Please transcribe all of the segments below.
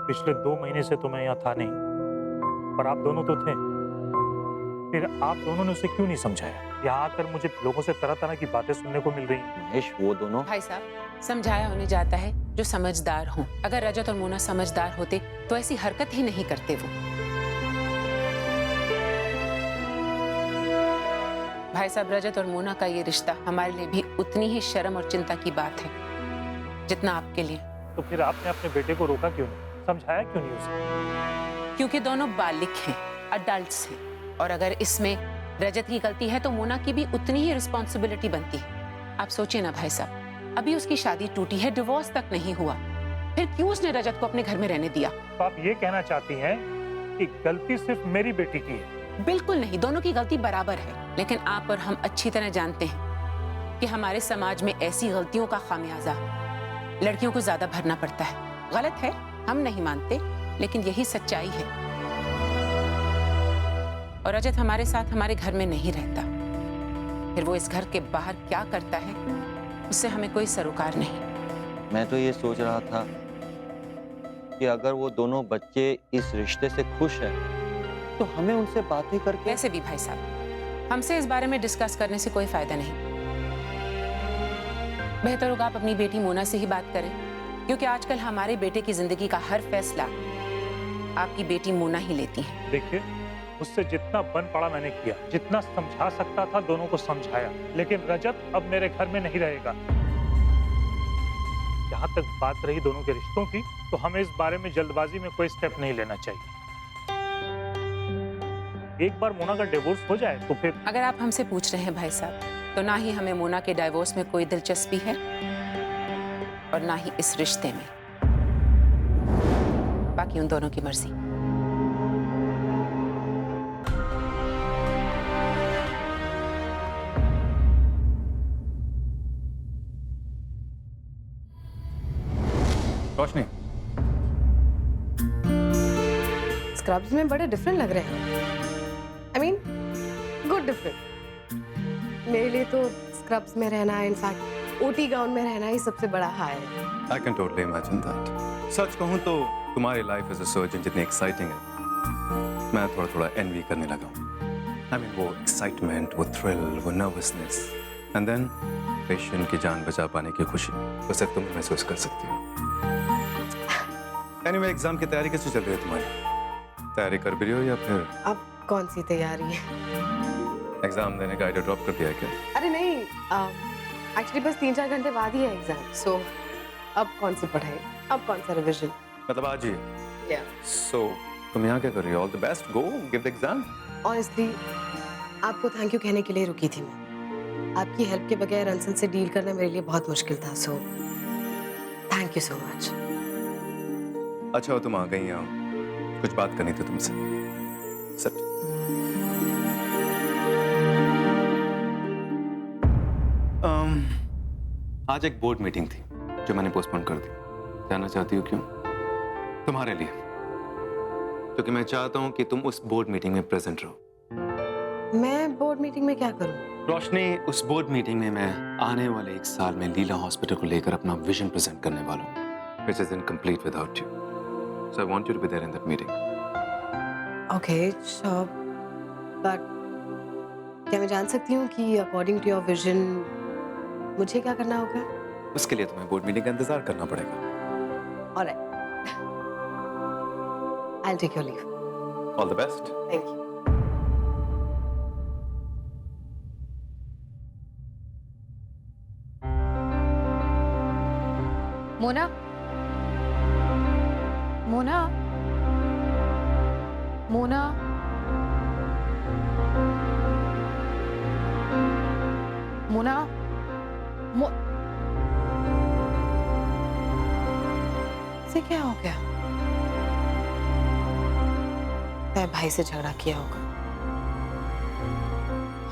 पिछले 2 महीने से तो मैं यहाँ था नहीं, पर आप दोनों तो थे। फिर आप दोनों ने उसे क्यों नहीं समझाया? यहाँ आकर मुझे लोगों से तरह-तरह की बातें सुनने को मिल रही हैं। महेश, वो दोनों भाई साहब, समझाया उन्हें जाता है जो समझदार हों। अगर रजत और मोना समझदार होते तो ऐसी हरकत ही नहीं करते वो। भाई साहब, रजत और मोना का ये रिश्ता हमारे लिए भी उतनी ही शर्म और चिंता की बात है जितना आपके लिए। तो फिर आपने अपने बेटे को रोका क्यों नहीं? समझाया क्यों नहीं उसे? क्योंकि दोनों बालिग हैं, अडल्ट्स हैं, और अगर इसमें रजत की गलती है तो मोना की भी उतनी ही रिस्पॉन्सिबिलिटी बनती है। आप सोचिए ना भाई साहब, अभी उसकी शादी टूटी है, डिवोर्स तक नहीं हुआ, फिर क्यों उसने रजत को अपने घर में रहने दिया? तो आप ये कहना चाहती हैं कि गलती सिर्फ मेरी बेटी की है? बिल्कुल नहीं, दोनों की गलती बराबर है। लेकिन आप और हम अच्छी तरह जानते हैं कि हमारे समाज में ऐसी गलतियों का खामियाजा लड़कियों को ज्यादा भरना पड़ता है। गलत है, हम नहीं मानते, लेकिन यही सच्चाई है। और रजत हमारे साथ हमारे घर में नहीं रहता, फिर वो इस घर के बाहर क्या करता है उससे हमें कोई सरोकार नहीं। मैं तो ये सोच रहा था कि अगर वो दोनों बच्चे इस रिश्ते से खुश हैं, तो हमें उनसे बातें करके। वैसे भी भाई साहब, हमसे इस बारे में डिस्कस करने से कोई फायदा नहीं। बेहतर होगा आप अपनी बेटी मोना से ही बात करें, क्योंकि आजकल हमारे बेटे की जिंदगी का हर फैसला आपकी बेटी मोना ही लेती है। देखिए, मुझसे जितना बन पड़ा मैंने किया, जितना समझा सकता था दोनों को समझाया, लेकिन रजत अब मेरे घर में नहीं रहेगा। जहां तक बात रही दोनों के रिश्तों की, तो हमें इस बारे में जल्दबाजी में कोई स्टेप नहीं लेना चाहिए। एक बार मोना का डिवोर्स हो जाए तो फिर। अगर आप हमसे पूछ रहे हैं भाई साहब, तो ना ही हमें मोना के डाइवोर्स में कोई दिलचस्पी है और ना ही इस रिश्ते में। बाकी उन दोनों की मर्जी। रोशनी, स्क्रब्स में बड़े डिफरेंट लग रहे हैं। I mean good different. मेरे लिए तो स्क्रब्स में रहना, इनफैक्ट ओटी गाउन में रहना ही सबसे बड़ा हाई है। I can totally imagine that. सच कहूँ तो तुम्हारी लाइफ एज अ सर्जन जितनी एक्साइटिंग है, मैं थोड़ा थोड़ा एनवी करने लगा हूँ। I mean, वो एक्साइटमेंट, वो थ्रिल, वो नर्वसनेस, एंड देन पेशेंट की जान बचा पाने की खुशी, वो सिर्फ तुम महसूस कर सकती हो। एनीवे, एग्जाम की तैयारी कैसे चल रही है तुम्हारी? तैयारी कर भी रही हो या फिर? अब कौन सी तैयारी है? एग्जाम देने का आइडिया ड्रॉप कर दिया है क्या? अरे नहीं, एक्चुअली बस 3-4 घंटे बाद ही है एग्जाम। सो अब कौन सी पढ़ाई, अब कौन सा रिविजन? मतलब आज ही? या So, तुम यहाँ क्या कर रही हो? All the best, go give the exam. Honestly आपको थैंक यू कहने के लिए रुकी थी मैं। आपकी हेल्प के बगैर अंसल से डील करना मेरे लिए बहुत मुश्किल था। So thank you so much. अच्छा हो तुम आ गई यहाँ, कुछ बात करनी थी तुमसे। सच। आज एक बोर्ड मीटिंग थी जो मैंने पोस्टपोन कर दी। जानना चाहती हो क्यों? तुम्हारे लिए, क्योंकि मैं चाहता हूँ कि तुम उस बोर्ड मीटिंग में प्रेजेंट रहो। मैं बोर्ड मीटिंग में क्या करूँ? रोशनी, उस बोर्ड मीटिंग में मैं आने वाले 1 साल में लीला हॉस्पिटल को लेकर अपना विजन प्रेजेंट करने वाला हूँ, which is incomplete without you. So I want you to be there in that meeting. Okay, sure. But क्या मैं जान सकती हूँ कि अकॉर्डिंग टू योर विजन मुझे क्या करना होगा? उसके लिए तुम्हें बोर्ड मीटिंग का इंतजार करना पड़ेगा। Alright. I'll take your leave. All the best. Thank you. Mona, Mona, Mona, Mona, इसे क्या हो गया? मैं भाई से झगड़ा किया होगा।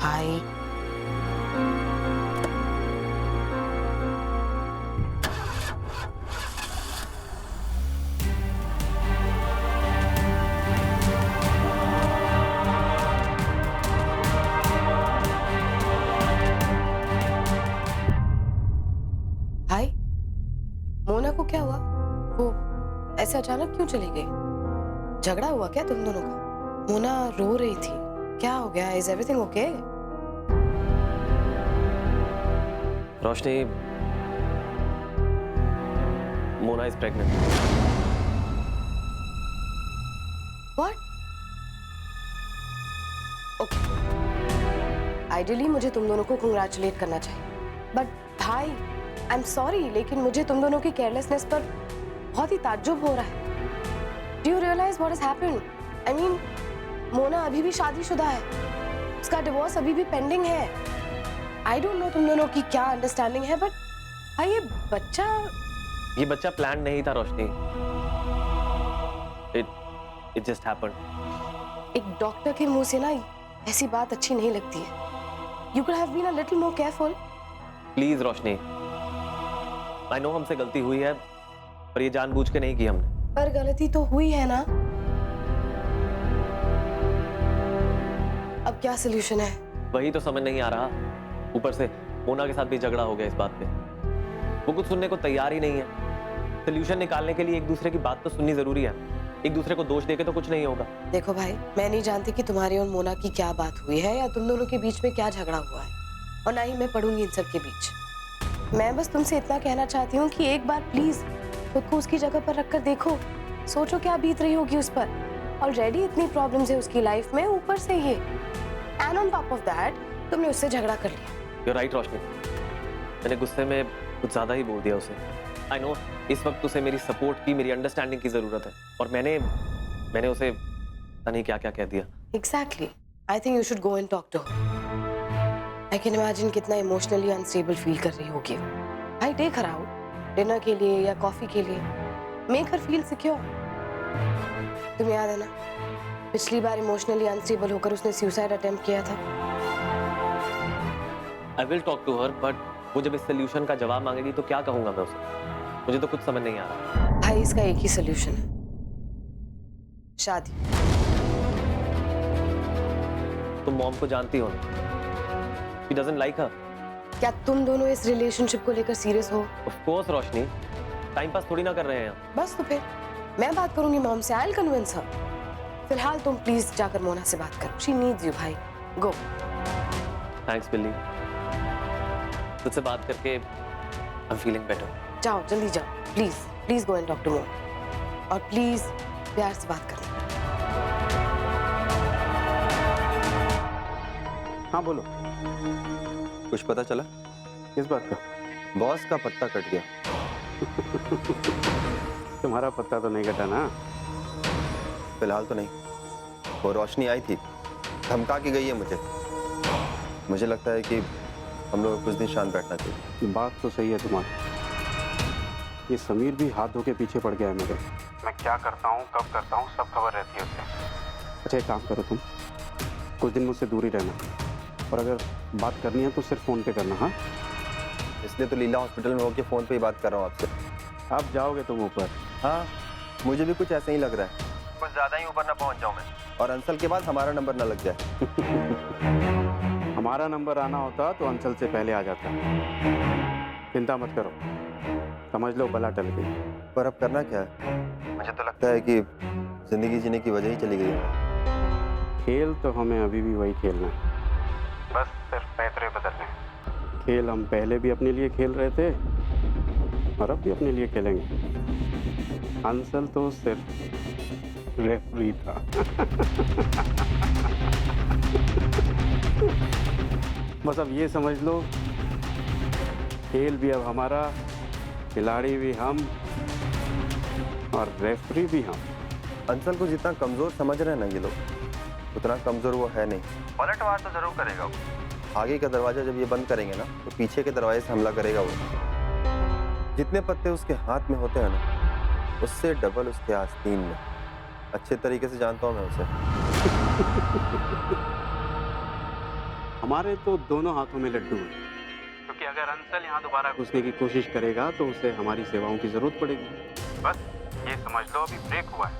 भाई से अचानक क्यों चली गई? झगड़ा हुआ क्या तुम दोनों का? मोना रो रही थी, क्या हो गया? Is everything okay? Roshni, Mona is pregnant. What? Okay, ideally मुझे तुम दोनों को कंग्रेचुलेट करना चाहिए, बट भाई आई एम सॉरी, लेकिन मुझे तुम दोनों की केयरलेसनेस पर बहुत ही ताज्जुब हो रहा है। Do you realize what has happened? I mean, Mona अभी भी शादीशुदा है, उसका डिवोर्स अभी भी पेंडिंग है। आई डोंट नो तुम दोनों की क्या अंडरस्टैंडिंग है, बट भाई ये बच्चा प्लान नहीं था रोशनी। It just happened. एक डॉक्टर के मुंह से ना ऐसी बात अच्छी नहीं लगती है। You could have been a little more careful. Please Roshni, I know हमसे गलती हुई है, पर ये जानबूझ के नहीं की हमने। पर गलती तो हुई है ना। अब क्या सलूशन है? वही तो समझ नहीं आ रहा। ऊपर से मोना के साथ भी झगड़ा हो गया इस बात पे। वो कुछ सुनने को तैयार ही नहीं है। सलूशन निकालने के लिए एक दूसरे की बात तो सुननी जरूरी है। एक दूसरे को दोष देके तो कुछ नहीं होगा। देखो भाई, मैं नहीं जानती कि तुम्हारी और मोना की क्या बात हुई है या तुम दोनों के बीच में क्या झगड़ा हुआ है, और ना ही मैं पढ़ूंगी इन सब के बीच। मैं बस तुमसे इतना कहना चाहती हूँ कि एक बार प्लीज खुद को उसकी जगह पर रखकर देखो, सोचो क्या बीत रही होगी उस पर। ऑलरेडी इतनी प्रॉब्लम्स है उसकी लाइफ में, ऊपर से ये, and on top of that तुमने उससे झगड़ा कर लिया। You're right, रोशनी, मैंने गुस्से में कुछ ज्यादा ही बोल दिया उसे। आई नो इस वक्त उसे मेरी सपोर्ट की, मेरी अंडरस्टैंडिंग की जरूरत है, और मैंने उसे पता नहीं क्या क्या कह दिया। Exactly. I think you should go and talk to her. I can imagine कितना इमोशनली अनस्टेबल फील कर रही होगी। भाई टेक her out, डिनर के लिए या कॉफी के लिए, मेक her feel secure. तुम्हें याद है ना, पिछली बार इमोशनली अनस्टेबल होकर उसने सुसाइड अटेम्प्ट किया था। I will talk to her, but वो जब इस सोल्यूशन का जवाब मांगेगी तो क्या कहूंगा मैं उसे? मुझे तो कुछ समझ नहीं आ रहा। भाई इसका एक ही सोल्यूशन है, शादी। तुम मॉम को जानती हो ना, शी डजंट लाइक हर। क्या तुम दोनों इस रिलेशनशिप को लेकर सीरियस हो? Of course Roshni, time pass थोड़ी ना कर रहे हैं हम। बस तो फिर मैं बात करूंगी मॉम से, आई विल कन्विंस हर। फिलहाल तुम प्लीज जाकर मोना से बात करो, शी नीड्स यू भाई, गो। थैंक्स बिल्ली, तुझसे बात करके आई एम फीलिंग बेटर। जाओ जल्दी जाओ, please please go and talk to mom, और प्लीज प्यार से बात करना। हाँ बोलो, कुछ पता चला? किस बात का? बॉस का पत्ता कट गया। तुम्हारा पत्ता तो नहीं कटा ना? फिलहाल तो नहीं। वो रोशनी आई थी, धमका के गई है मुझे लगता है कि हम लोग कुछ दिन शांत बैठना चाहिए। बात तो सही है तुम्हारी। ये समीर भी हाथ धो के पीछे पड़ गया है मेरे। मैं क्या करता हूँ, कब करता हूँ, सब खबर रहती है उसे। अच्छा एक काम करो, तुम कुछ दिन मुझसे दूर ही रहना, और अगर बात करनी है तो सिर्फ फ़ोन पे करना। हाँ, इसलिए तो लीला हॉस्पिटल में होकर फ़ोन पे ही बात कर रहा हूँ आपसे। अब जाओगे तुम ऊपर? हाँ, मुझे भी कुछ ऐसा ही लग रहा है, कुछ ज़्यादा ही ऊपर ना पहुँच जाऊँ मैं, और अंसल के बाद हमारा नंबर ना लग जाए। हमारा नंबर आना होता तो अंचल से पहले आ जाता। चिंता मत करो, समझ लो बला टल गई। पर अब करना क्या है? मुझे तो लगता है कि जिंदगी जीने की वजह ही चली गई है। खेल तो हमें अभी भी वही खेलना है, बस सिर्फ पैतरे बदलने हैं। खेल हम पहले भी अपने लिए खेल रहे थे और अब भी अपने लिए खेलेंगे। अंसल तो सिर्फ रेफरी था। बस अब ये समझ लो, खेल भी अब हमारा, खिलाड़ी भी हम, और रेफरी भी हम। अंसल को जितना कमजोर समझ रहे हैं ना ये लोग, उतना कमजोर वो है नहीं। पलटवार तो जरूर करेगा वो। आगे का दरवाजा जब ये बंद करेंगे ना, तो पीछे के दरवाजे से हमला करेगा वो। जितने पत्ते उसके हाथ में होते हैं ना, उससे डबल उसके आस्तीन में। अच्छे तरीके से जानता हूँ मैं उसे। हमारे तो दोनों हाथों में लड्डू हैं, क्योंकि अगर अंसल यहाँ दोबारा घुसने की कोशिश करेगा तो उसे हमारी सेवाओं की जरूरत पड़ेगी। बस ये समझ लो अभी ब्रेक हुआ है,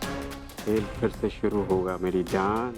खेल फिर से शुरू होगा मेरी जान।